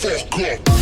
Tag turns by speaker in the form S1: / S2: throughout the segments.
S1: fuck up.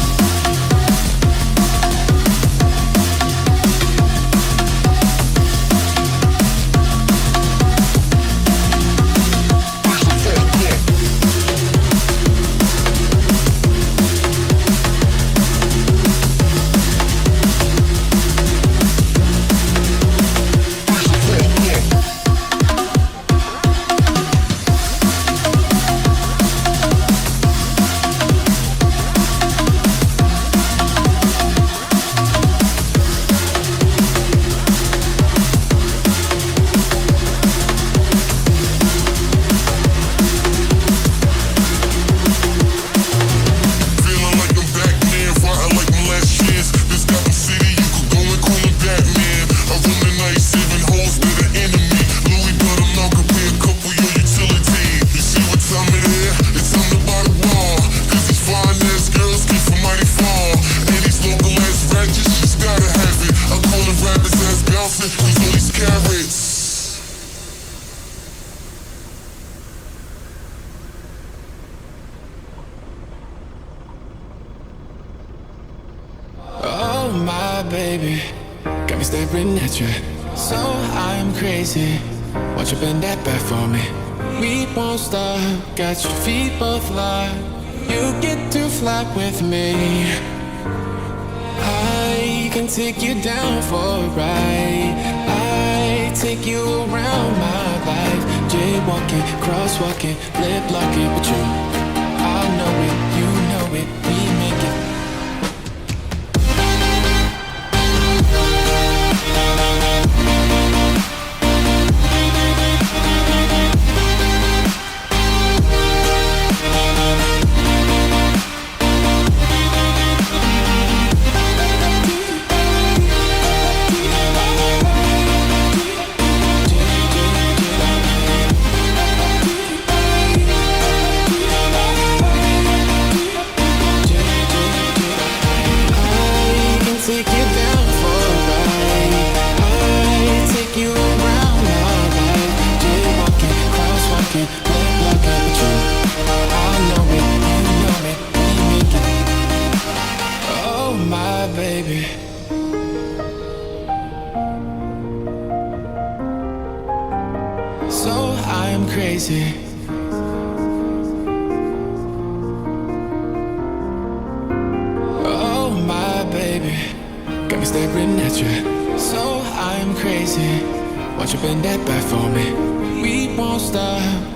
S2: Baby, got me staring at you. So I'm crazy. Won't you bend that back for me? We won't stop. Got your feet both locked. You get to fly with me. I can take you down for a ride. I take you around my life. Jaywalking, crosswalking, lip locking, but you, I know it, you know it. We make it.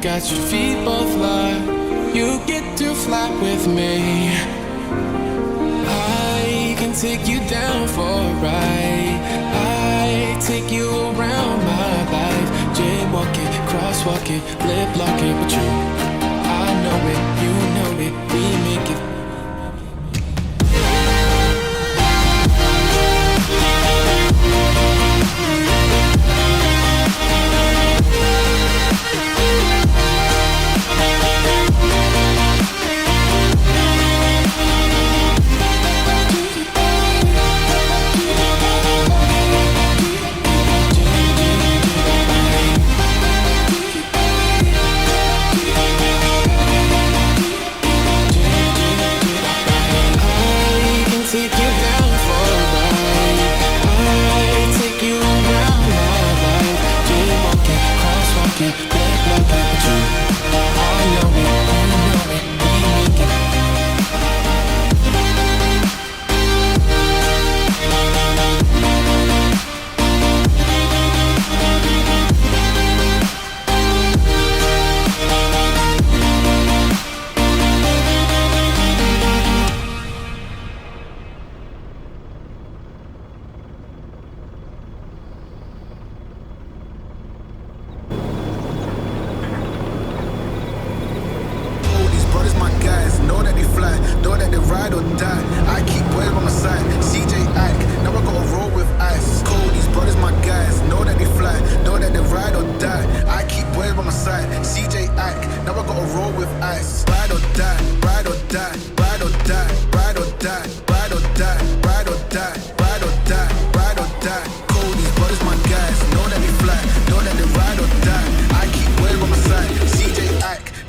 S2: Got your feet both locked. You get to fly with me. I can take you down for a ride. I take you around my life. Jaywalking, crosswalking, lip locking, but you, I know it, you know it. We make it.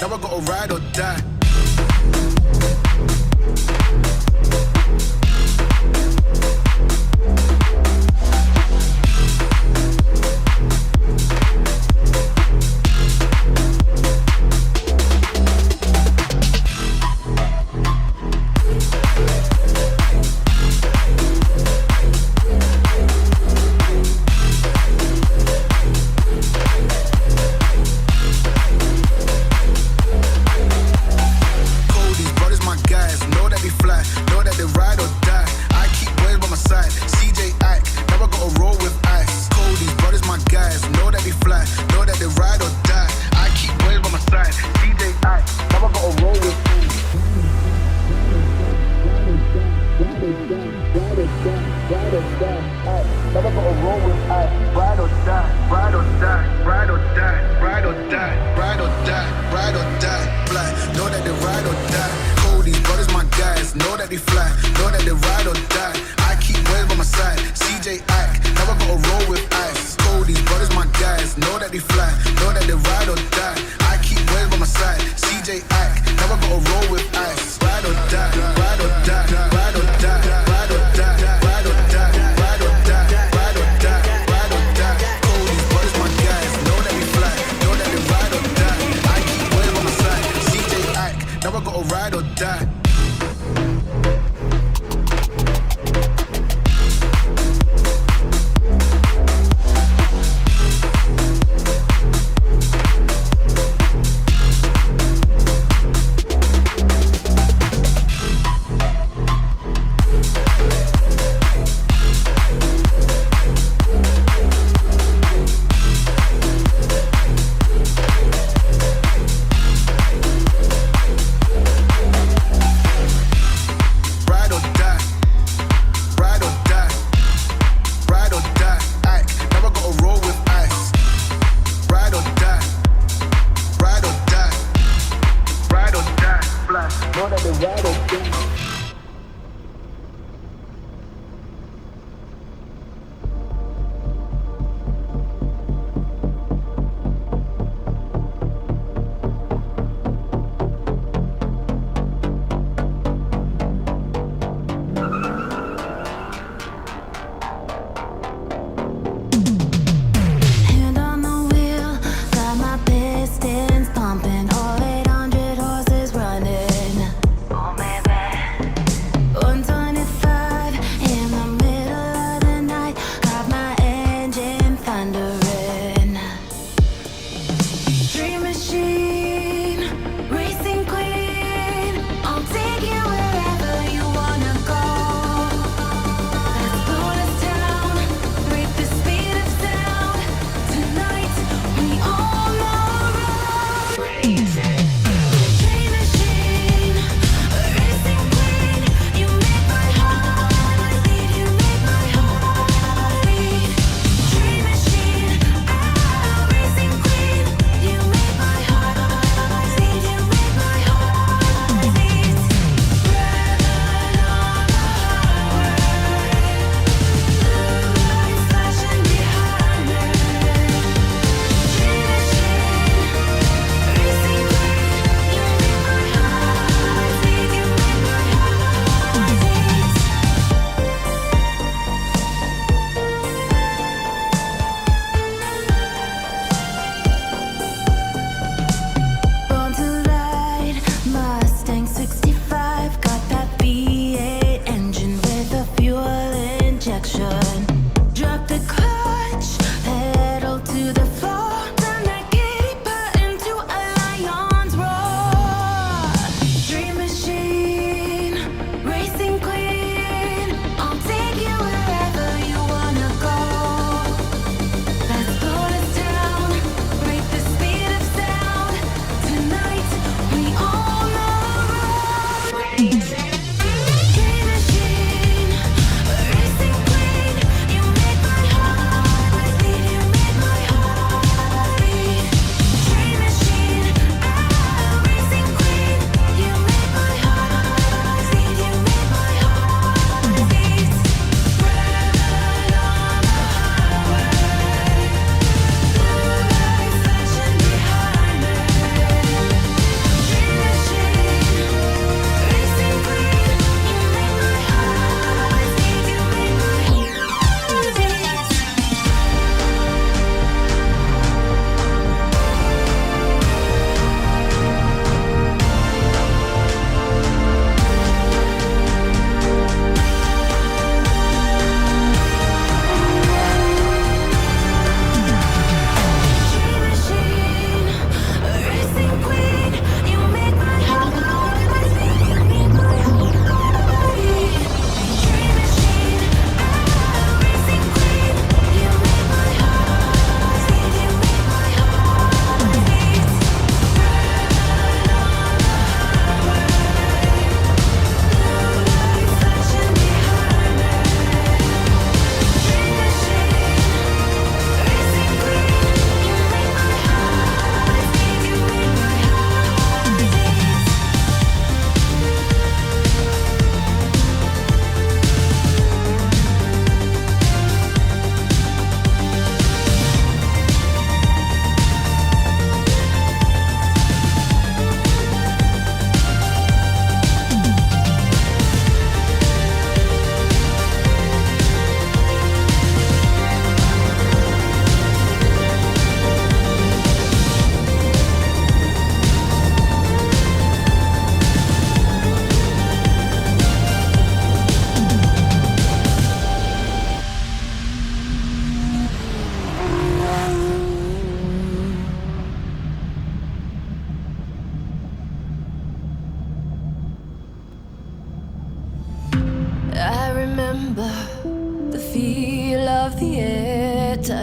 S3: Now I gotta ride or die.
S1: die. Fly, know that they ride or die. Oh, these brothers my guys, know that they fly, know that they ride or die. I keep waves by my side, CJ Ike, never gotta roll with ice. Oh, these brothers my guys, know that they fly, know that they ride or die. I keep waves by my side, CJ Ike, never gotta roll with ice. Ride or die, ride or die, ride or die, ride or die, ride or die, ride or die, ride or die, ride or die. Oh, these brothers my guys, know that they fly, know that they ride or die. I keep waves by my side, CJ Ike, never gotta ride or die.
S3: Pistons pumping, all 800 horses running. Oh man.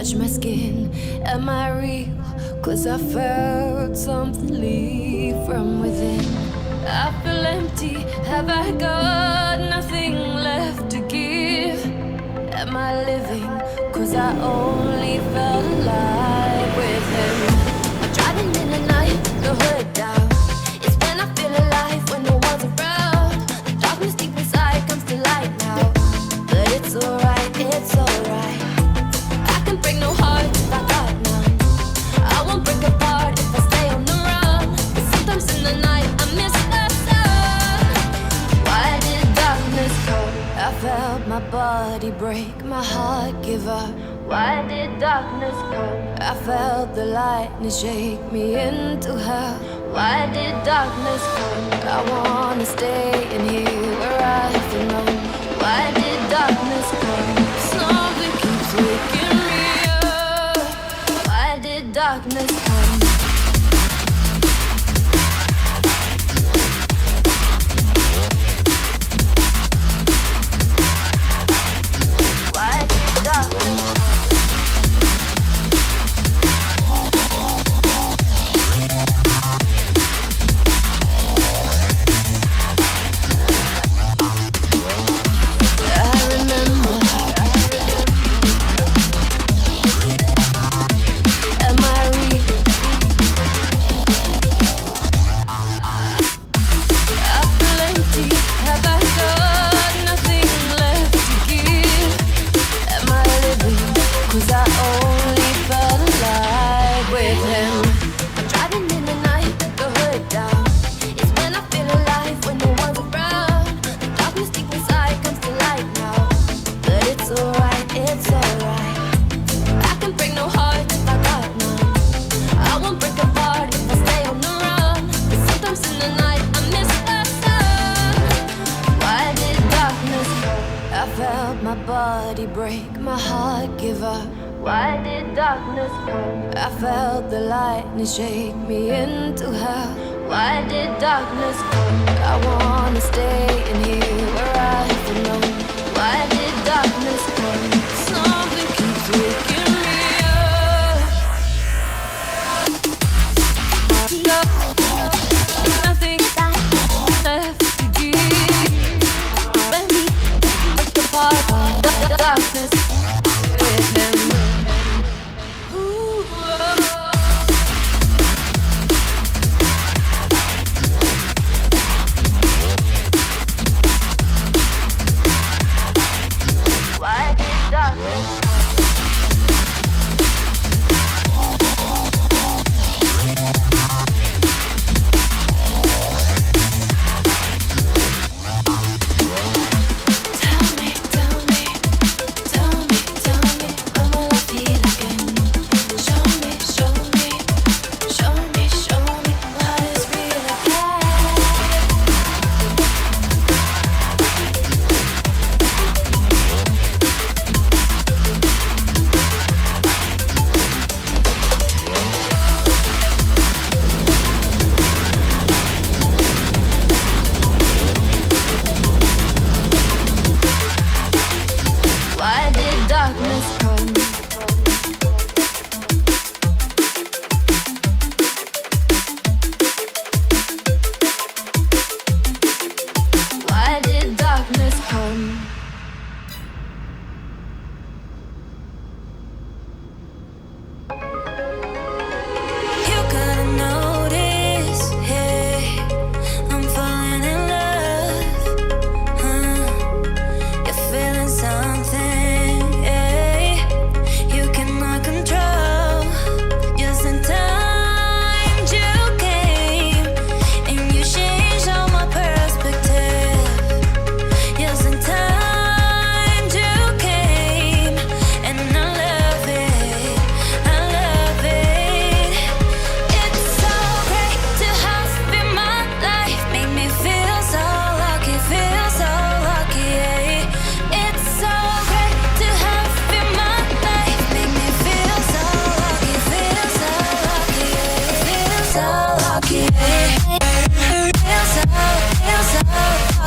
S3: touch my skin. Am I real? Cause I felt something leave from within. I feel empty, have I got nothing left to give? Am I living? Cause I only felt alive with him. I'm driving in the night, the hood down. It's when I feel alive, when no one's around. Darkness deep inside comes to light now. But it's alright, it's alright. I can break no heart if I got none. I won't break apart if I stay on the run. But sometimes in the night I miss the sun. Why did darkness come? I felt my body break, my heart give up. Why did darkness come? I felt the lightning shake me into hell. Why did darkness come? I wanna stay in here where I belong. Why did darkness come? Something keeps waking me up. Why did darkness come? Why did darkness come? Break, my heart give up. Why did darkness come? I felt the lightning shake me into hell. Why did darkness come? I wanna stay in here where I belong. Why did darkness come? Something keeps waking me up. Nothing left to give. When we break apart, the darkness with him. Why did darkness come?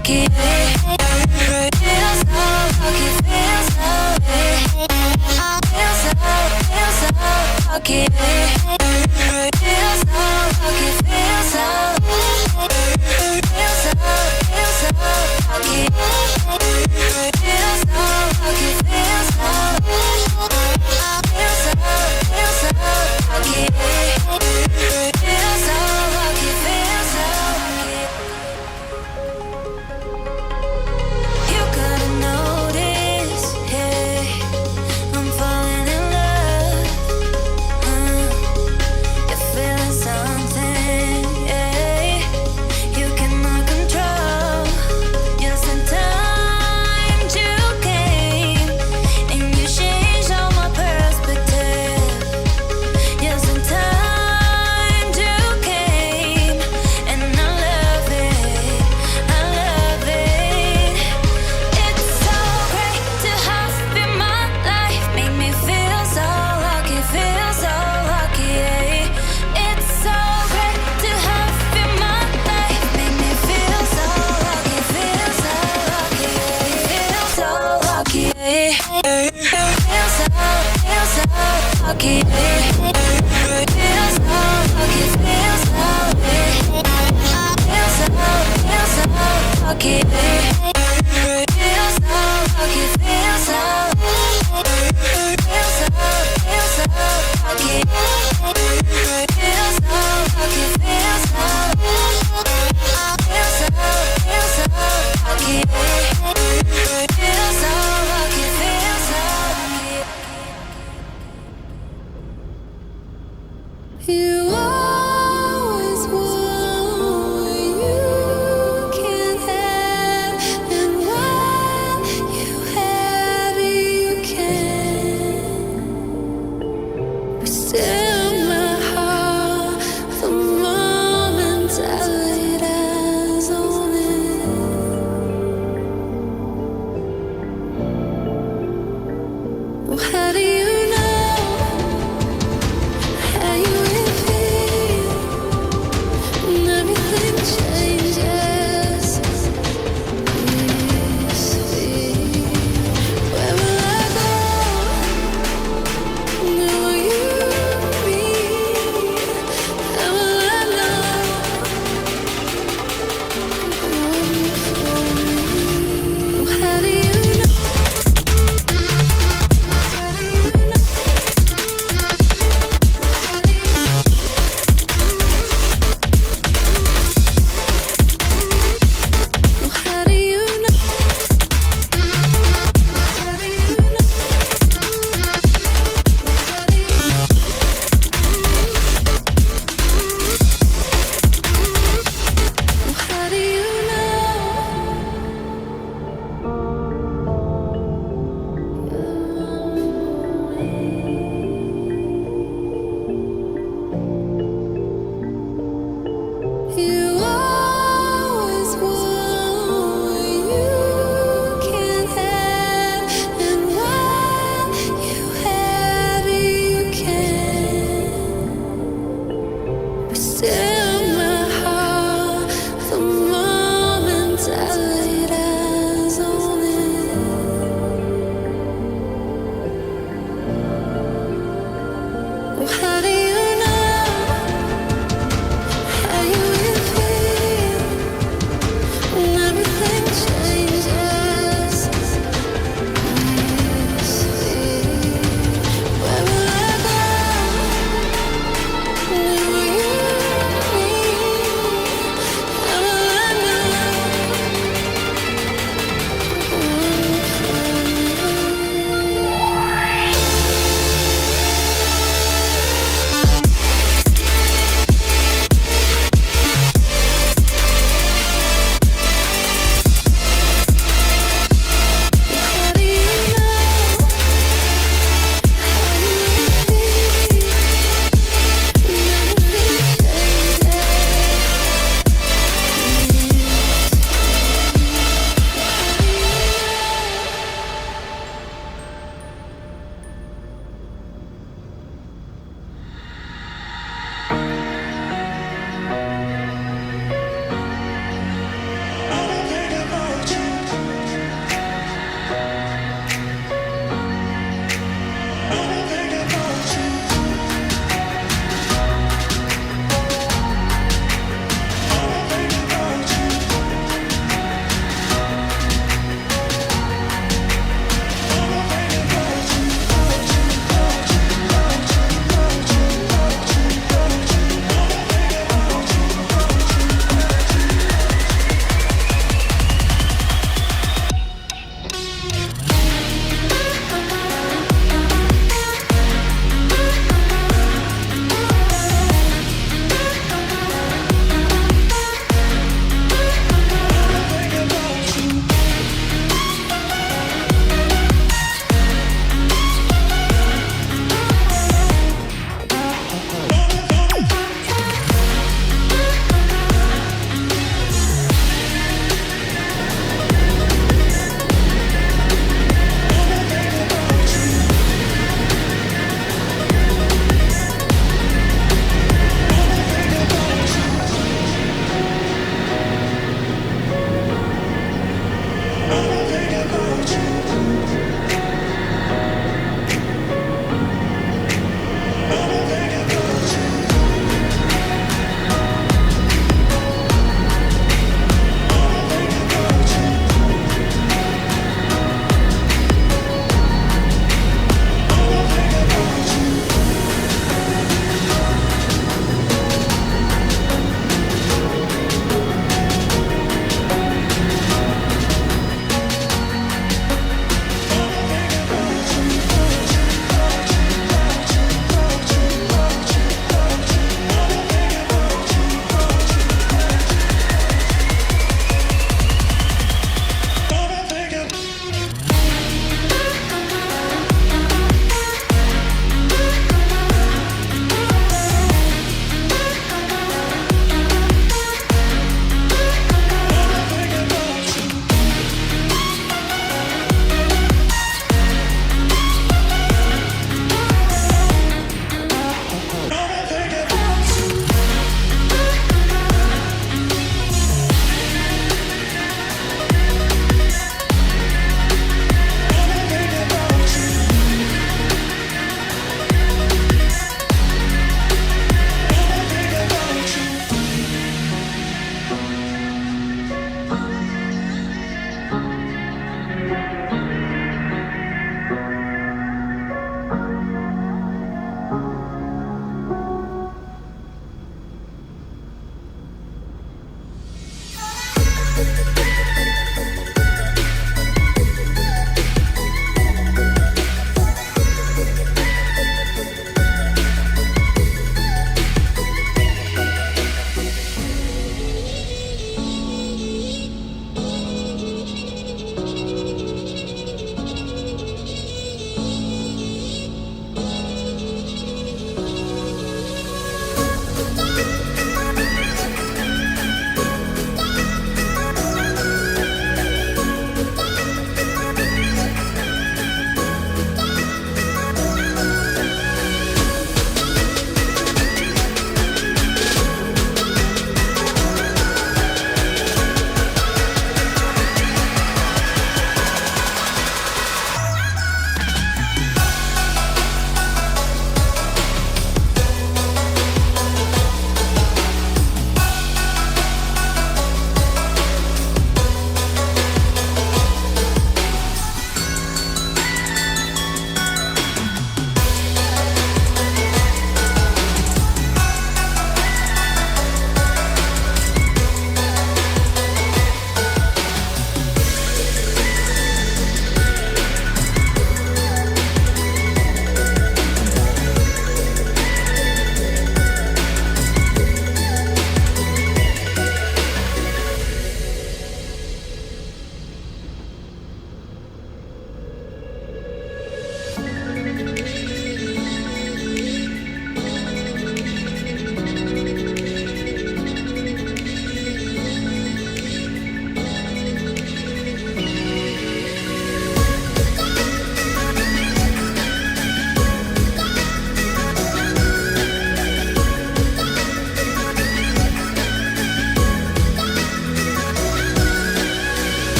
S3: lucky. Feel so lucky, feel so lucky. Feel so lucky. Feel so lucky, feel so lucky. Feel so lucky. Feel so lucky, feel so lucky. Feel so lucky. Feel so lucky, feel so lucky. You gotta notice, hey, I'm falling in love. You're feeling something, hey, you cannot control. You're sometimes you came and you changed all my perspective. You're sometimes you came and I love it, I love it. It's so great to have you in my life, make me feel so lucky, feel so lucky. It's so great to have you in my life, make me feel so lucky, feel so lucky, feel so lucky. Feel so lucky, feel so lucky, feel so lucky, feel so lucky. Feel so lucky, feel so feel so lucky. Feel so lucky, feel so lucky. Feel so lucky, feel so lucky.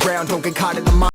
S1: ground, don't get caught in the mind.